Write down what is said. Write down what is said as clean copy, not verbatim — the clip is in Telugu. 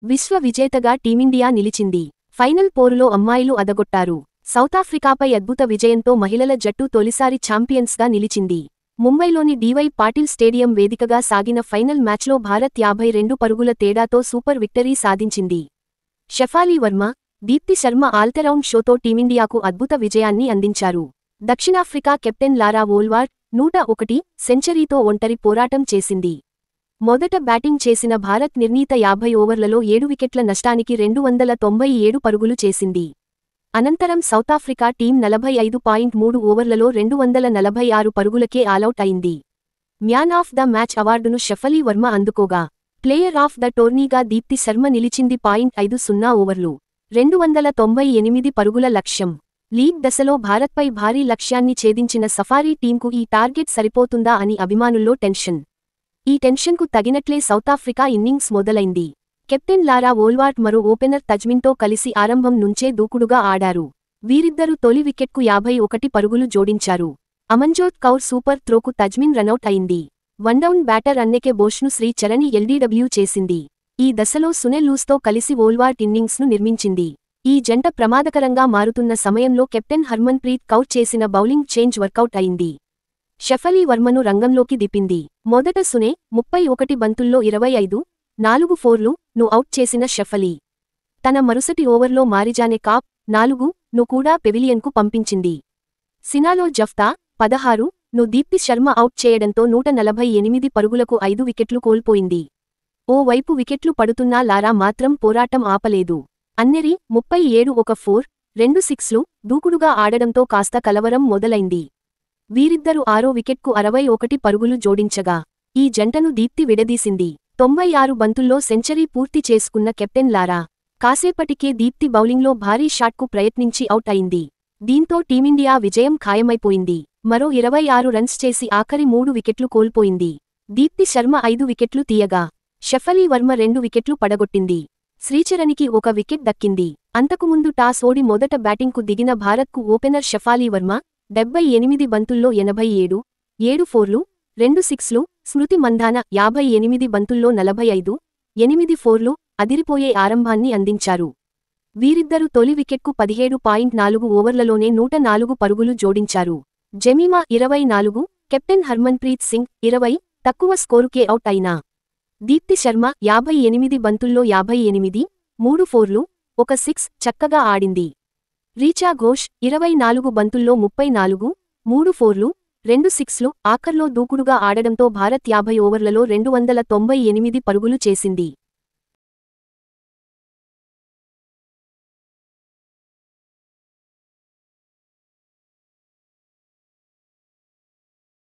విశ్వ విజేతగా టీమిండియా నిలిచింది. ఫైనల్ పోరులో అమ్మాయిలు అదగొట్టారు. సౌతాఫ్రికాపై అద్భుత విజయంతో మహిళల జట్టు తొలిసారి ఛాంపియన్స్గా నిలిచింది. ముంబైలోని డీవై పాటిల్ స్టేడియం వేదికగా సాగిన ఫైనల్ మ్యాచ్లో భారత్ 52 పరుగుల తేడాతో సూపర్ విక్టరీ సాధించింది. షెఫాలీ వర్మ, దీప్తి శర్మ ఆల్టరౌండ్ షోతో టీమిండియాకు అద్భుత విజయాన్ని అందించారు. దక్షిణాఫ్రికా కెప్టెన్ లారా వోల్వార్డ్ 101 సెంచరీతో ఒంటరి పోరాటం చేసింది. మొదట బ్యాటింగ్ చేసిన భారత్ నిర్ణీత 50 ఓవర్లలో 7 వికెట్ల నష్టానికి 297 పరుగులు చేసింది. అనంతరం సౌతాఫ్రికా టీం 45.3 ఓవర్లలో 246 పరుగులకే ఆలౌట్ అయింది. మ్యాన్ ఆఫ్ ద మ్యాచ్ అవార్డును షెఫాలీ వర్మ అందుకోగా, ప్లేయర్ ఆఫ్ ద టోర్నీగా దీప్తి శర్మ నిలిచింది. 50 ఓవర్లు, 298 పరుగుల లక్ష్యం. లీగ్ దశలో భారత్పై భారీ లక్ష్యాన్ని ఛేదించిన సఫారీ టీంకు ఈ టార్గెట్ సరిపోతుందా అని అభిమానుల్లో టెన్షన్. ఈ టెన్షన్కు తగినట్లే సౌతాఫ్రికా ఇన్నింగ్స్ మొదలైంది. కెప్టెన్ లారా వోల్వార్డ్ మరో ఓపెనర్ తజ్మిన్తో కలిసి ఆరంభం నుంచే దూకుడుగా ఆడారు. వీరిద్దరూ తొలి వికెట్కు 51 పరుగులు జోడించారు. అమన్జోత్ కౌర్ సూపర్ త్రోకు తజ్మిన్ రనౌట్ అయింది. వన్డౌన్ బ్యాటర్ అన్నెకె బోష్ను శ్రీ చరణి ఎల్డీడబ్ల్యూ చేసింది. ఈ దశలో సునెల్ లూస్తో కలిసి వోల్వార్డ్ ఇన్నింగ్స్ను నిర్మించింది. ఈ జంట ప్రమాదకరంగా మారుతున్న సమయంలో కెప్టెన్ హర్మన్ప్రీత్ కౌర్ చేసిన బౌలింగ్ చేంజ్ వర్కౌట్ అయింది. షెఫాలీ వర్మను రంగంలోకి దింపింది. మొదట సునే 31 బంతుల్లో 25, 4 ఫోర్లు అవుట్ చేసిన షెఫాలీ తన మరుసటి ఓవర్లో మారిజానే కాప్ 4 కూడా పెవిలియన్కు పంపించింది. సినాలో జఫ్తా 16 దీప్తి శర్మ అవుట్ చేయడంతో 148 పరుగులకు 5 వికెట్లు కోల్పోయింది. ఓ వైపు వికెట్లు పడుతున్నా లారా మాత్రం పోరాటం ఆపలేదు. అన్నెరి 37 ఒక 4, 2 సిక్స్లు దూకుడుగా ఆడడంతో కాస్త కలవరం మొదలైంది. వీరిద్దరూ ఆరో వికెట్కు 61 పరుగులు జోడించగా, ఈ జంటను దీప్తి విడదీసింది. 96 బంతుల్లో సెంచరీ పూర్తి చేసుకున్న కెప్టెన్ లారా కాసేపటికే దీప్తి బౌలింగ్లో భారీ షాట్కు ప్రయత్నించి అవుట్ అయింది. దీంతో టీమిండియా విజయం ఖాయమైపోయింది. మరో 26 రన్స్ చేసి ఆఖరి 3 వికెట్లు కోల్పోయింది. దీప్తి శర్మ 5 వికెట్లు తీయగా, షెఫాలీ వర్మ 2 వికెట్లు పడగొట్టింది. శ్రీచరణికి 1 వికెట్ దక్కింది. అంతకుముందు టాస్ ఓడి మొదట బ్యాటింగ్కు దిగిన భారత్కు ఓపెనర్ షెఫాలీ వర్మ 78 బంతుల్లో 87, 7 ఫోర్లు, 2 సిక్స్లు, స్మృతి మంధాన 58 బంతుల్లో 45, 8 ఫోర్లు అదిరిపోయే ఆరంభాన్ని అందించారు. వీరిద్దరూ తొలి వికెట్కు 17.4 ఓవర్లలోనే 104 పరుగులు జోడించారు. జెమీమా 24, కెప్టెన్ హర్మన్ప్రీత్ సింగ్ 20 తక్కువ స్కోరుకే అవుట్ అయినా దీప్తి శర్మ 58 బంతుల్లో 58, 3 ఫోర్లు, 1 సిక్స్ చక్కగా ఆడింది. రీచా ఘోష్ 24 బంతుల్లో 34, 3 ఫోర్లు, 2 సిక్స్లు ఆఖర్లో దూకుడుగా ఆడడంతో భారత్ 50 ఓవర్లలో 298 పరుగులు చేసింది.